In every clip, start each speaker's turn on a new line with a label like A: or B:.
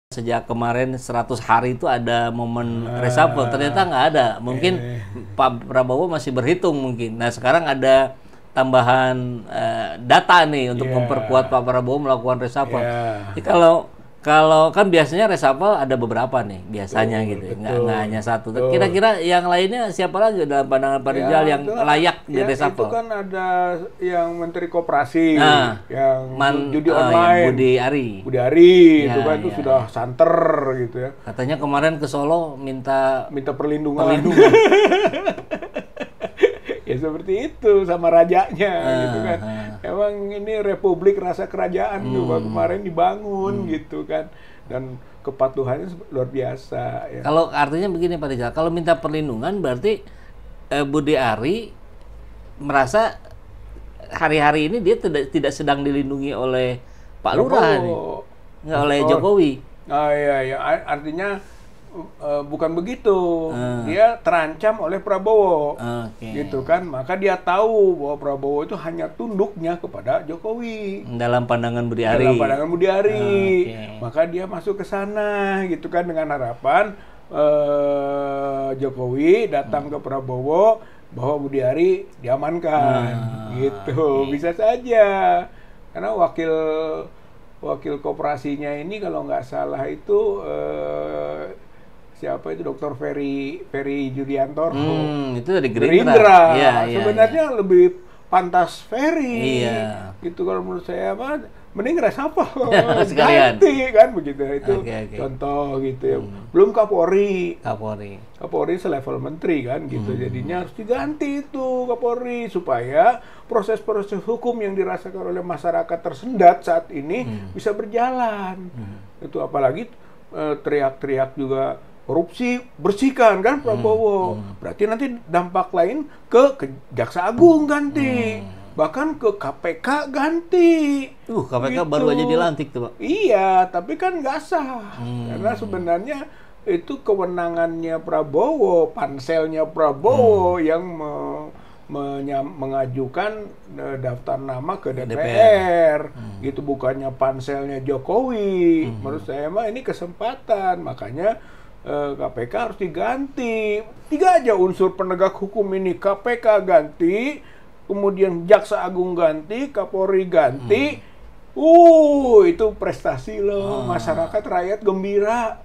A: Sejak kemarin 100 hari itu ada momen reshuffle, ternyata nggak ada. Mungkin Pak Prabowo masih berhitung mungkin. Nah sekarang ada tambahan data nih untuk memperkuat Pak Prabowo melakukan reshuffle. Jadi kalau kan biasanya reshuffle ada beberapa nih biasanya gitu, nggak hanya satu. Kira-kira yang lainnya siapa lagi dalam pandangan Pak Rizal yang layak di reshuffle?
B: Itu kan ada yang Menteri Koperasi, yang judi online,
A: Budi Ari.
B: Budi Ari itu kan itu sudah santer gitu ya.
A: Katanya kemarin ke Solo minta
B: perlindungan. Ya seperti itu sama rajanya gitu kan. Emang ini republik rasa kerajaan tuh kemarin dibangun gitu kan, dan kepatuhannya luar biasa ya.
A: Kalau artinya begini Pak Rizal, kalau minta perlindungan berarti Budi Ari merasa hari-hari ini dia tidak sedang dilindungi oleh Pak Lurah nih, nggak oleh Jokowi.
B: Iya, artinya bukan begitu. Dia terancam oleh Prabowo, gitu kan. Maka dia tahu bahwa Prabowo itu hanya tunduknya kepada Jokowi.
A: Dalam pandangan Budi Ari.
B: Maka dia masuk ke sana, gitu kan, dengan harapan Jokowi datang ke Prabowo bahwa Budi Ari diamankan, gitu. Bisa saja, karena wakil koperasinya ini kalau nggak salah itu siapa itu, Dr. Ferry Juliantor.
A: Itu dari Gerindra.
B: Sebenarnya lebih pantas Ferry. Gitu kalau menurut saya mah mending reshuffle. Ganti kan begitu itu. Contoh gitu ya. Belum Kapolri selevel menteri kan gitu. Jadinya harus diganti itu Kapolri supaya proses-proses hukum yang dirasakan oleh masyarakat tersendat saat ini bisa berjalan. Itu apalagi teriak-teriak juga korupsi, bersihkan kan Prabowo. Berarti nanti dampak lain ke Jaksa Agung ganti. Bahkan ke KPK ganti.
A: KPK gitu. Baru aja dilantik tuh Pak.
B: Iya, tapi kan nggak sah. Karena sebenarnya itu kewenangannya Prabowo, panselnya Prabowo yang mengajukan daftar nama ke DPR. Gitu, bukannya panselnya Jokowi. Menurut saya mah ini kesempatan, makanya KPK harus diganti. 3 aja unsur penegak hukum ini, KPK ganti, kemudian Jaksa Agung ganti, Kapolri ganti. Itu prestasi loh, masyarakat rakyat gembira.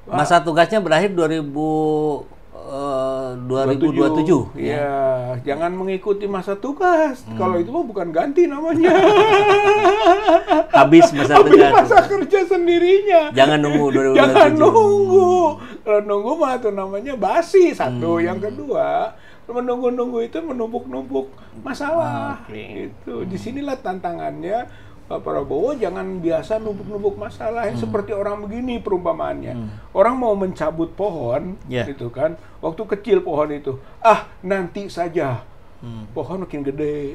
A: Masa tugasnya berakhir 2027.
B: Ya, jangan mengikuti masa tugas. Kalau itu mah bukan ganti namanya.
A: Habis masa tugas.
B: Masa kerja sendirinya.
A: Jangan nunggu 2027.
B: Jangan nunggu. Kalau nunggu mah itu namanya basi. Satu, yang kedua, menunggu-nunggu itu menumpuk-numpuk masalah. Gitu. Disinilah tantangannya Pak Prabowo, jangan biasa numpuk-numpuk masalah seperti orang begini perumpamaannya. Orang mau mencabut pohon, gitu kan. Waktu kecil pohon itu, nanti saja. Pohon makin gede.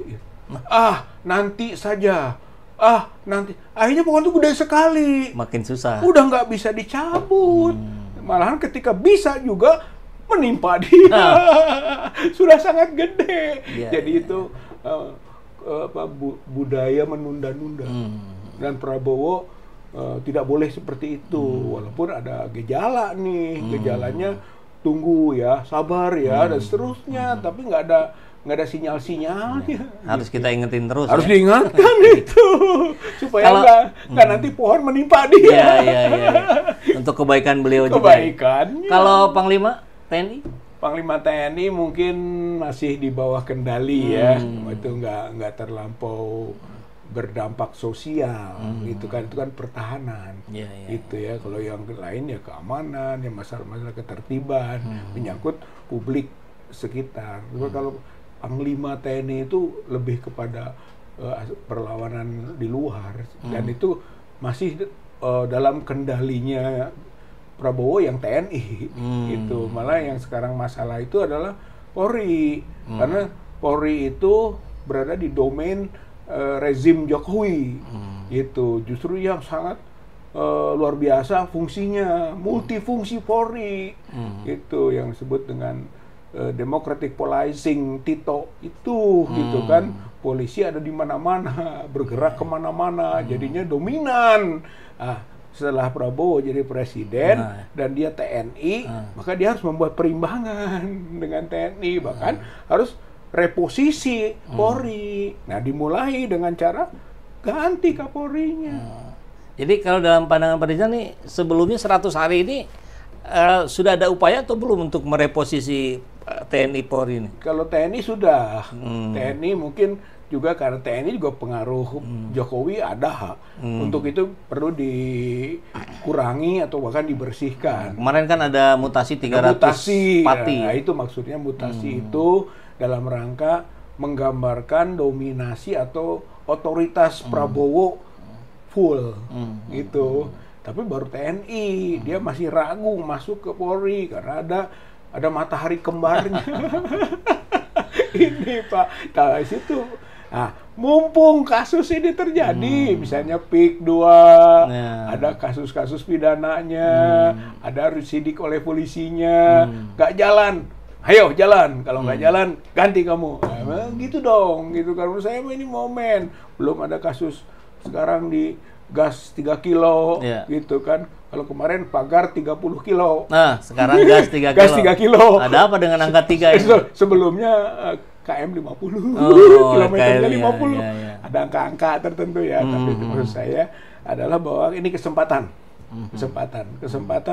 B: Nanti saja. Nanti. Akhirnya pohon itu gede sekali.
A: Makin susah.
B: Udah nggak bisa dicabut. Malahan ketika bisa juga menimpa dia. Sudah sangat gede. Jadi itu budaya menunda-nunda. Dan Prabowo tidak boleh seperti itu. Walaupun ada gejala nih, gejalanya tunggu ya, sabar ya, dan seterusnya. Tapi nggak ada sinyal-sinyalnya.
A: Harus kita ingetin terus.
B: Harus diingatkan itu supaya nggak nanti pohon menimpa dia.
A: Untuk kebaikan beliau juga.
B: Kebaikannya.
A: Kalau Panglima TNI?
B: Panglima TNI mungkin masih di bawah kendali ya, itu nggak terlampau berdampak sosial, gitu kan, itu kan pertahanan, itu ya. Kalau yang lain ya keamanan, ya masalah-masalah ketertiban, menyangkut publik sekitar. Kalau Panglima TNI itu lebih kepada perlawanan di luar, dan itu masih dalam kendalinya Prabowo yang TNI, gitu. Malah yang sekarang masalah itu adalah Polri, karena Polri itu berada di domain rezim Jokowi, gitu. Justru yang sangat luar biasa fungsinya, multifungsi Polri, itu yang disebut dengan democratic policing Tito itu, gitu kan. Polisi ada di mana-mana, bergerak kemana-mana, jadinya dominan. setelah Prabowo jadi presiden dan dia TNI, maka dia harus membuat perimbangan dengan TNI, bahkan harus reposisi Polri. Nah, dimulai dengan cara ganti Kapolrinya.
A: Jadi kalau dalam pandangan Pak Rizal nih, sebelumnya 100 hari ini sudah ada upaya atau belum untuk mereposisi TNI Polri ini?
B: Kalau TNI sudah, TNI mungkin juga karena TNI juga pengaruh Jokowi ada, untuk itu perlu dikurangi atau bahkan dibersihkan.
A: Kemarin kan ada mutasi 300 pati.
B: Nah, itu maksudnya mutasi itu dalam rangka menggambarkan dominasi atau otoritas Prabowo full gitu. Tapi baru TNI, dia masih ragu masuk ke Polri karena ada matahari kembarnya. Ini Pak, dari situ. Nah, mumpung kasus ini terjadi, misalnya PIK 2, ada kasus-kasus pidananya, ada residik oleh polisinya, nggak jalan, ayo jalan, kalau nggak jalan ganti kamu. Nah, gitu dong, gitu kan. Menurut saya ini momen, belum ada kasus sekarang di gas 3 kilo, gitu kan. Kalau kemarin pagar 30 kilo.
A: Nah, sekarang gas 3 kilo.
B: Gas 3 kilo.
A: Ada apa dengan angka 3 ini?
B: Sebelumnya KM 50, kilometernya 50. Ada angka-angka tertentu ya, tapi itu maksud saya adalah bahwa ini kesempatan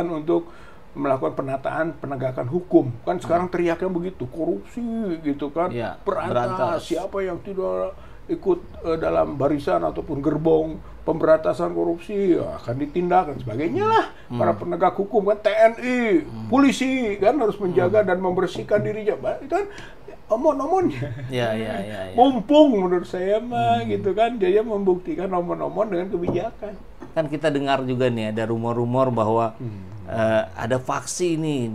B: untuk melakukan penataan penegakan hukum. Kan sekarang teriaknya begitu, korupsi gitu kan, berantas. Siapa yang tidak ikut dalam barisan ataupun gerbong pemberantasan korupsi akan ditindak dan sebagainya lah. Para penegak hukum kan, TNI, polisi kan harus menjaga dan membersihkan dirinya. Itu kan omon-omonnya. Mumpung menurut saya mah gitu kan, dia membuktikan omon-omon dengan kebijakan.
A: Kan kita dengar juga nih ada rumor-rumor bahwa ada faksi nih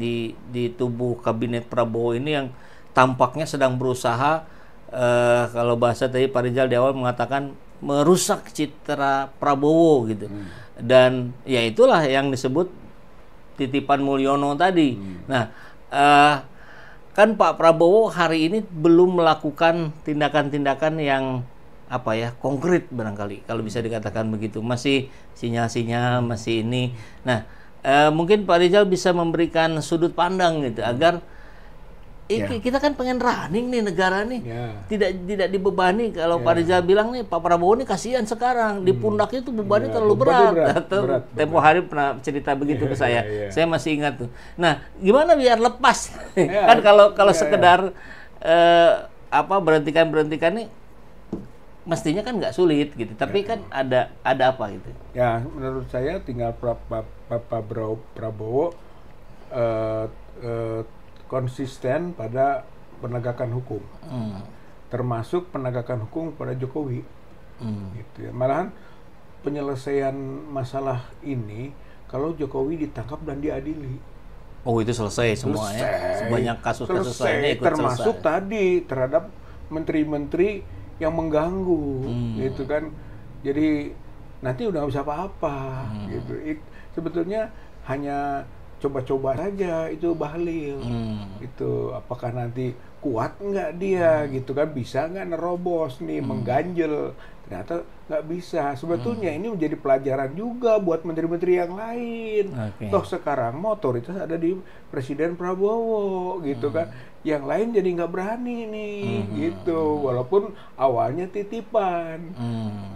A: di tubuh kabinet Prabowo ini yang tampaknya sedang berusaha, kalau bahasa tadi Pak Rizal di awal mengatakan merusak citra Prabowo gitu. Dan ya itulah yang disebut titipan Mulyono tadi. Nah, kan Pak Prabowo hari ini belum melakukan tindakan-tindakan yang apa ya, konkret barangkali kalau bisa dikatakan begitu, masih sinyal-sinyal, masih ini. Nah, mungkin Pak Rizal bisa memberikan sudut pandang gitu agar kita kan pengen running nih negara nih, tidak dibebani. Kalau Pak Rizal bilang nih, Pak Prabowo nih kasihan sekarang di pundaknya tuh bebannya terlalu berat. Tempo hari pernah cerita begitu ke saya. Saya masih ingat tuh. Nah, gimana biar lepas? Kan kalau sekedar berhentikan nih, mestinya kan nggak sulit gitu. Tapi kan ada apa gitu?
B: Ya, menurut saya tinggal Pak Prabowo konsisten pada penegakan hukum, termasuk penegakan hukum pada Jokowi. Gitu ya. Malahan penyelesaian masalah ini kalau Jokowi ditangkap dan diadili.
A: Oh, itu selesai semua ya? Sebanyak kasus-kasus lainnya ikut
B: termasuk
A: selesai.
B: Tadi terhadap menteri-menteri yang mengganggu, gitu kan. Jadi nanti udah nggak bisa apa-apa, gitu. Sebetulnya hanya coba-coba saja itu Bahlil, itu apakah nanti kuat nggak dia, gitu kan, bisa nggak nerobos nih, mengganjel, ternyata nggak bisa. Sebetulnya ini menjadi pelajaran juga buat menteri-menteri yang lain. Toh sekarang otoritas ada di Presiden Prabowo, gitu kan, yang lain jadi nggak berani nih, gitu, walaupun awalnya titipan,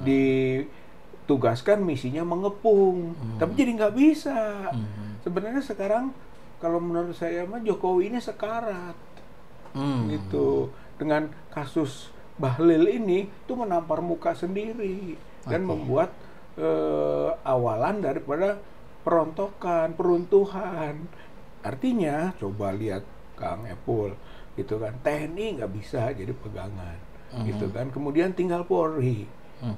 B: ditugaskan misinya mengepung, tapi jadi nggak bisa. Sebenarnya sekarang kalau menurut saya mah Jokowi ini sekarat, gitu. Dengan kasus Bahlil ini tuh menampar muka sendiri dan membuat awalan daripada perontokan, peruntuhan. Artinya coba lihat Kang Epul, gitu kan, TNI nggak bisa jadi pegangan, gitu kan. Kemudian tinggal Polri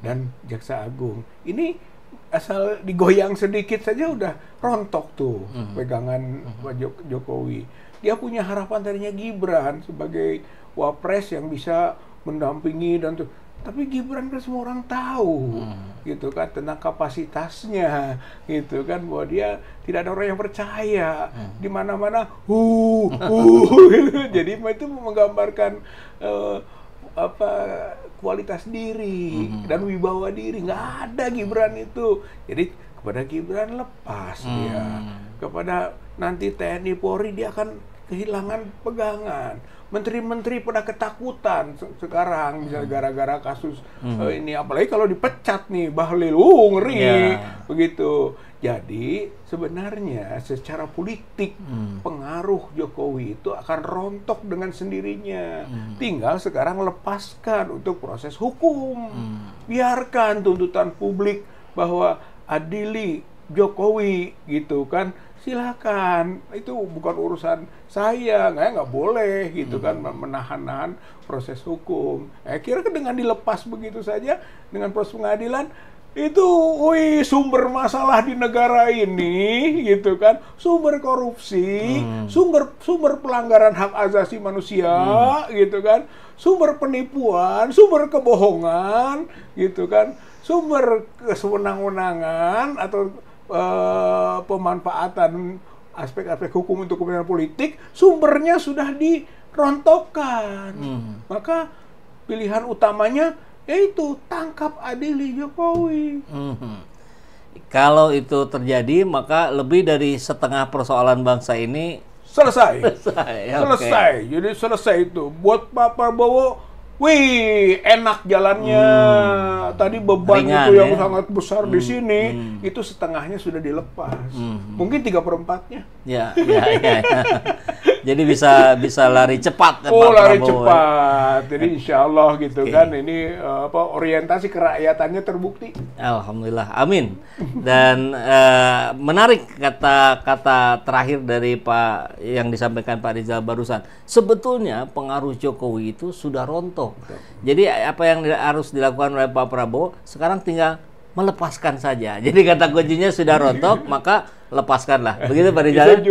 B: dan Jaksa Agung. Ini asal digoyang sedikit saja udah rontok tuh pegangan Pak Jokowi. Dia punya harapan tadinya Gibran sebagai wapres yang bisa mendampingi dan tuh. Tapi Gibran kan semua orang tahu, gitu kan, tentang kapasitasnya, gitu kan, bahwa dia tidak ada orang yang percaya, di mana-mana, gitu. Jadi itu menggambarkan kualitas diri dan wibawa diri. Nggak ada Gibran itu. Jadi kepada Gibran lepas dia. Kepada nanti TNI Polri dia akan kehilangan pegangan. Menteri-menteri pada ketakutan sekarang, misalnya gara-gara kasus ini, apalagi kalau dipecat nih Bahlil, ngeri, begitu. Jadi sebenarnya secara politik pengaruh Jokowi itu akan rontok dengan sendirinya. Tinggal sekarang lepaskan untuk proses hukum, biarkan tuntutan publik bahwa adili Jokowi gitu kan. Silakan, itu bukan urusan saya, nggak boleh gitu kan menahan-nahan proses hukum. Kira dengan dilepas begitu saja dengan proses pengadilan itu, sumber masalah di negara ini gitu kan, sumber korupsi, sumber pelanggaran hak asasi manusia gitu kan, sumber penipuan, sumber kebohongan gitu kan, sumber kesewenang-wenangan atau pemanfaatan aspek-aspek hukum untuk kepentingan politik, sumbernya sudah dirontokkan. Maka pilihan utamanya yaitu tangkap adili Jokowi.
A: Kalau itu terjadi, maka lebih dari setengah persoalan bangsa ini
B: selesai.
A: Okay.
B: Jadi selesai itu. Buat Pak Prabowo, enak jalannya. Tadi beban ringan, itu yang sangat besar di sini, itu setengahnya sudah dilepas. Mungkin 3/4-nya.
A: Ya. Jadi bisa lari cepat.
B: Lari cepat. Jadi insya Allah gitu kan, ini orientasi kerakyatannya terbukti.
A: Alhamdulillah, amin. Dan menarik kata-kata terakhir dari Pak yang disampaikan Pak Rizal barusan. Sebetulnya pengaruh Jokowi itu sudah rontok. Jadi apa yang harus dilakukan oleh Pak Prabowo sekarang tinggal melepaskan saja. Jadi kata kuncinya sudah rontok, maka lepaskanlah. Begitu Pak Rizal.